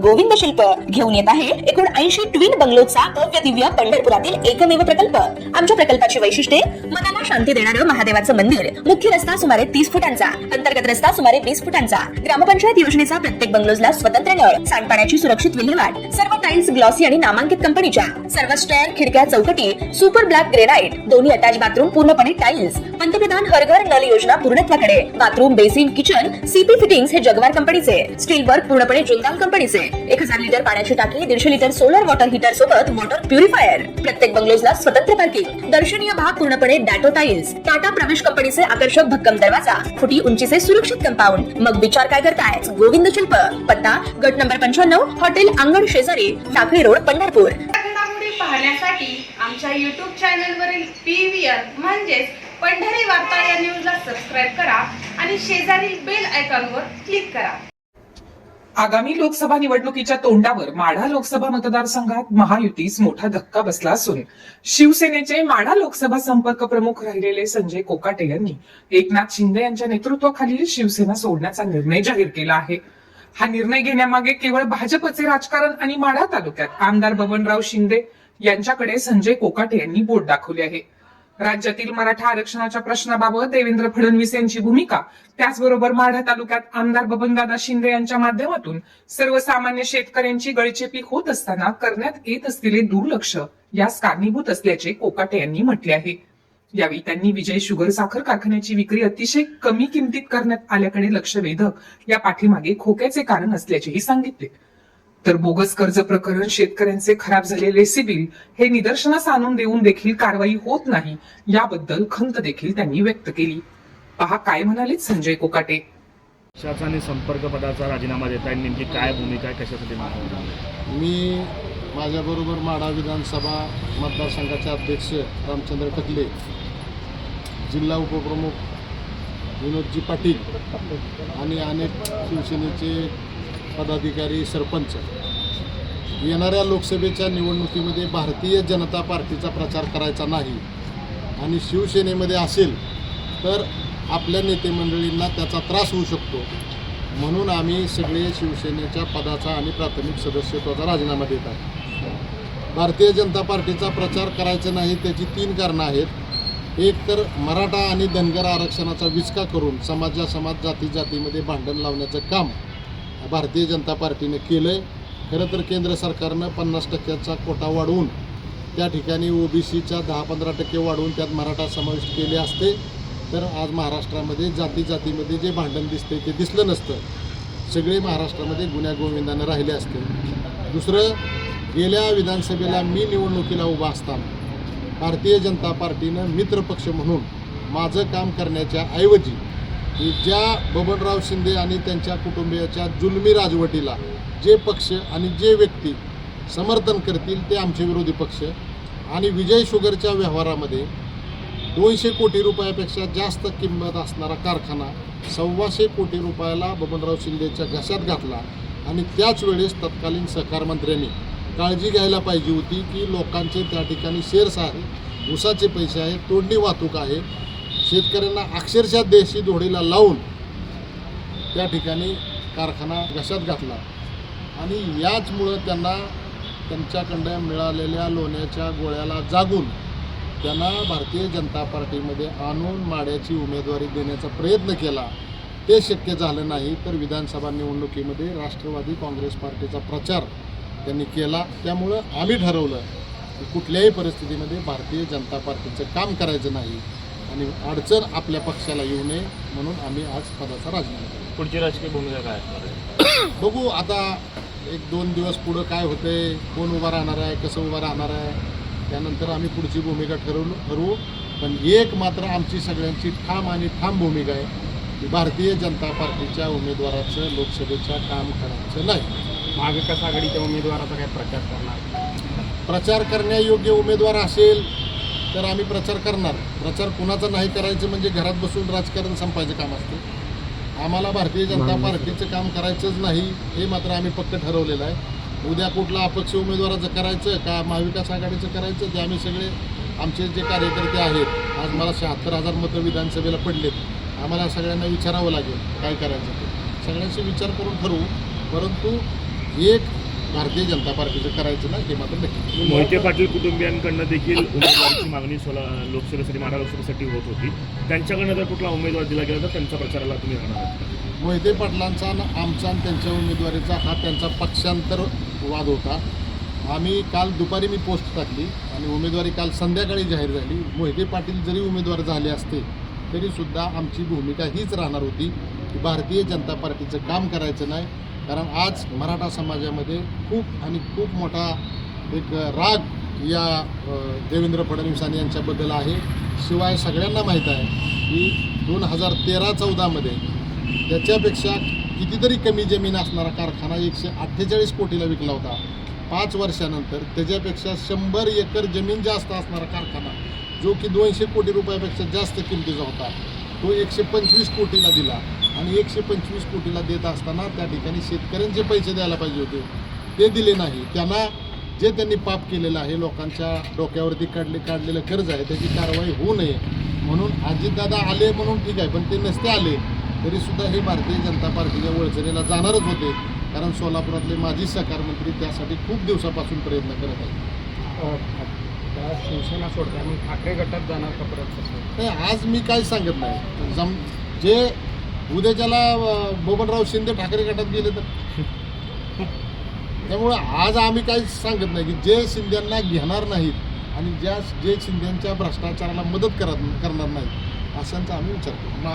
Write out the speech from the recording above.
गोविंद शिल्प घेऊन येत आहे एकूण 80 ट्विन बंगलोचा भव्य दिव्य पंढरपुरातील एकमेव प्रकल्प। आमच्या प्रकल्पाची वैशिष्ट्ये मनाला शांती देणारं महादेवाचं मंदिर, मुख्य रस्ता सुमारे 30 फुटांचा, अंतर्गत रस्ता सुमारे 20 फुटांचा, ग्रामपंचायत योजनेचा प्रत्येक बंगलोजला स्वतंत्र नळ, सांडपाण्याची सुरक्षित विल्हेवाट, सर्व टाइल्स ग्लॉसी आणि नामांकित कंपनीच्या, सर्व स्टेअर, खिडक्या, चौकटी सुपर ब्लॅक ग्रेनाइट, दोन्ही अटॅच बाथरूम पूर्णपणे टाइल्स, पंतप्रधान हर घर नल योजना पूर्णत्वाकडे, bathroom, basin, kitchen CP fittings हे जगवार कंपनीचे, स्टील वर्क पूर्णपणे जिंदाल कंपनीचे, 1000 लिटर पाण्याची टाकी, 150 लिटर सोलर वॉटर हीटर सोबत वॉटर प्युरिफायर, प्रत्येक बंगलोजला स्वतंत्र पार्किंग, दर्शनीय भाग पूर्णपणे डॅटो टाइल्स, टाटा प्रवेश कंपनीचे आकर्षक भक्कम दरवाजा, फुटी उंचीचे सुरक्षित कंपाऊंड। मग विचार काय करताय? गोविंद शिल्प, पत्ता गट नंबर 95, हॉटेल अंगण शेजारी, टाकळी रोड, पंढरपूर। घडामोडी पाहण्यासाठी आमच्या YouTube चॅनलवरील PVR म्हणजेच पंढरी वार्ता या न्यूजला सबस्क्राइब करा आणि शेजारील बेल आयकॉनवर क्लिक करा। आगामी लोकसभा निवडणुकीच्या तोंडावर माढा लोकसभा मतदारसंघात महायुतीस मोठा धक्का बसला असून शिवसेनेचे माढा लोकसभा संपर्क प्रमुख राहिलेले संजय कोकाटे यांनी एकनाथ शिंदे यांच्या नेतृत्वाखालील शिवसेना सोडण्याचा निर्णय जाहीर केला आहे। हा निर्णय घेण्यामागे केवळ भाजपचे राजकारण आणि माढा तालुक्यात आमदार बबनराव शिंदे यांच्याकडे संजय कोकाटे यांनी बोट दाखवले आहे। राज्यातील मराठा आरक्षणाच्या प्रश्नाबाबत देवेंद्र फडणवीस यांची भूमिका, त्याचबरोबर माढा तालुक्यात आमदार बबनदादा शिंदे यांच्या माध्यमातून सर्वसामान्य शेतकऱ्यांची गळचेपी होत असताना करण्यात येत असलेले दुर्लक्ष यास कारणीभूत असल्याचे कोकाटे यांनी म्हटले आहे। यावेळी त्यांनी विजय शुगर साखर कारखान्याची विक्री अतिशय कमी किमतीत करण्यात आल्याकडे लक्ष वेधक या पाठीमागे खोक्याचे कारण असल्याचेही सांगितले। तर बोगस कर्ज प्रकरण, शेतकऱ्यांचे खराब झालेले सिबिल हे निदर्शनास आणून देऊन देखील कारवाई होत नाही याबद्दल खंत देखील त्यांनी व्यक्त केली। पहा काय म्हणाले संजय कोकाटे। पक्षाचा आणि संपर्क पदाचा राजीनामा देत आहे, नेमकी काय भूमिका आहे, कशासाठी? मी माझ्याबरोबर माढा विधानसभा मतदारसंघाचे अध्यक्ष रामचंद्र टकले, जिल्हा उपप्रमुख विनोदजी पाटील आणि अनेक शिवसेनेचे पदाधिकारी, सरपंच येणाऱ्या लोकसभेच्या निवडणुकीमध्ये भारतीय जनता पार्टीचा प्रचार करायचा नाही आणि शिवसेनेमध्ये असेल तर आपल्या नेते मंडळींना त्याचा त्रास होऊ शकतो, म्हणून आम्ही सगळे शिवसेनेच्या पदाचा आणि प्राथमिक सदस्यत्वाचा राजीनामा देत आहे। भारतीय जनता पार्टीचा प्रचार करायचा नाही त्याची 3 कारणं आहेत। एक तर मराठा आणि धनगर आरक्षणाचा विचका करून समाज जातीमध्ये भांडण लावण्याचं काम भारतीय जनता पार्टीने केलंय। खरं तर केंद्र सरकारनं 50% कोटा वाढवून त्या ठिकाणी ओबीसीच्या 10-15% वाढवून त्यात मराठा समाविष्ट केले असते तर आज महाराष्ट्रामध्ये जातीमध्ये जे भांडण दिसते ते दिसलं नसतं, सगळे महाराष्ट्रामध्ये गुण्यागोविंदाने राहिले असते। दुसरं, गेल्या विधानसभेला मी निवडणुकीला उभा असताना भारतीय जनता पार्टीनं मित्रपक्ष म्हणून माझं काम करण्याच्या ऐवजी ज्या बबनराव शिंदे आणि त्यांच्या कुटुंबियाच्या जुलमी राजवटीला जे पक्ष आणि जे व्यक्ती समर्थन करतील ते आमचे विरोधी पक्ष, आणि विजय शुगरच्या व्यवहारामध्ये 200 कोटी रुपयापेक्षा जास्त किंमत असणारा कारखाना 125 कोटी रुपयाला बबनराव शिंदेच्या घशात घातला। आणि त्याच वेळेस तत्कालीन सहकार मंत्र्यांनी काळजी घ्यायला पाहिजे होती की लोकांचे त्या ठिकाणी शेअर्स आहे, ऊसाचे पैसे आहे, तोडणी वाहतूक आहे, शेतकऱ्यांना अक्षरशः देशी धोडीला लावून त्या ठिकाणी कारखाना घशात घातला आणि याचमुळं त्यांना त्यांच्याकडं मिळालेल्या लोण्याच्या गोळ्याला जागून त्यांना भारतीय जनता पार्टीमध्ये आणून माड्याची उमेदवारी देण्याचा प्रयत्न केला। ते शक्य झालं नाही तर विधानसभा निवडणुकीमध्ये राष्ट्रवादी काँग्रेस पार्टीचा प्रचार त्यांनी केला। त्यामुळं आम्ही ठरवलं की कुठल्याही परिस्थितीमध्ये भारतीय जनता पार्टीचं काम करायचं नाही आणि अडचण आपल्या पक्षाला येऊ नये, म्हणून आम्ही आज पदाचा राजीनामा केला। पुढची राजकीय भूमिका काय असणार? बघू आता 1-2 दिवस पुढं काय होतंय, कोण उभा राहणार आहे, कसं उभा राहणार आहे, त्यानंतर आम्ही पुढची भूमिका ठरवू। पण एक मात्र आमची सगळ्यांची ठाम भूमिका आहे की भारतीय जनता पार्टीच्या उमेदवाराचं लोकसभेच्या काम करायचं नाही। महाविकास आघाडीच्या उमेदवाराचा काय प्रचार करणार? प्रचार करण्यायोग्य उमेदवार असेल तर आम्ही प्रचार करणार। प्रचार कुणाचा नाही करायचं म्हणजे घरात बसून राजकारण संपायचं काम असतं। आम्हाला भारतीय जनता पार्टीचं काम करायचंच नाही हे मात्र आम्ही पक्क ठरवलेलं आहे। उद्या कुठला अपक्ष उमेदवाराचं करायचं का महाविकास आघाडीचं करायचं ते आम्ही सगळे आमचे जे कार्यकर्ते आहेत, आज मला 76,000 मतं विधानसभेला पडलेत, आम्हाला सगळ्यांना विचारावं लागेल काय करायचं ते, सगळ्यांशी विचार करून ठरवू। परंतु एक भारतीय जनता पार्टीचं करायचं नाही हे मात्र नक्की. मोहिते पाटील कुटुंबियांकडनं देखील उमेदवाराची मागणी लोकसभेसाठी माढा लोकसभेसाठी होत होती. त्यांच्याकडनं जर कुठला उमेदवार दिला गेला तर त्यांच्या प्रचाराला तुम्ही राहणार आहात का? मोहिते पाटलांचा आमचा आणि त्यांच्या उमेदवारीचा हा त्यांचा पक्षांतर वाद होता. आम्ही काल दुपारी मी पोस्ट टाकली आणि उमेदवारी काल संध्याकाळी जाहीर झाली. मोहिते पाटील जरी उमेदवार झाले असते तरीसुद्धा आमची भूमिका हीच राहणार होती की भारतीय जनता पार्टीचं काम करायचं नाही. कारण आज मराठा समाजामध्ये खूप मोठा एक राग या देवेंद्र फडणवीसांनी यांच्याबद्दल आहे. शिवाय सगळ्यांना माहीत आहे की 2013-14मध्ये त्याच्यापेक्षा कितीतरी कमी जमीन असणारा कारखाना 148 कोटीला विकला होता. 5 वर्षानंतर त्याच्यापेक्षा 100 एकर जमीन जास्त असणारा कारखाना जो की 200 कोटी रुपयापेक्षा जास्त किमतीचा होता तो 125 कोटीला दिला. आणि 125 कोटीला देत असताना त्या ठिकाणी शेतकऱ्यांचे पैसे द्यायला पाहिजे होते ते दिले नाही. त्यांनी पाप केलेलं आहे, लोकांच्या डोक्यावरती काढलेलं कर्ज आहे त्याची कारवाई होऊ नये म्हणून अजितदादा आले म्हणून ठीक आहे, पण ते नसते आले तरीसुद्धा हे भारतीय जनता पार्टीच्या वळचणीला जाणारच होते. कारण सोलापुरातले माजी सहकार मंत्री त्यासाठी खूप दिवसापासून प्रयत्न करत आहेत. शिवसेना सोडता मग ठाकरे गटात जाणार का परत? नाही, आज मी काय सांगत नाही. जे उद्याच्याला बबनराव शिंदे ठाकरे गटात गेले तर त्यामुळे आज आम्ही काही सांगत नाही की जे शिंद्यांना घेणार नाहीत आणि जे शिंद्यांच्या भ्रष्टाचाराला मदत करणार नाहीत अशांचा आम्ही विचार करतो.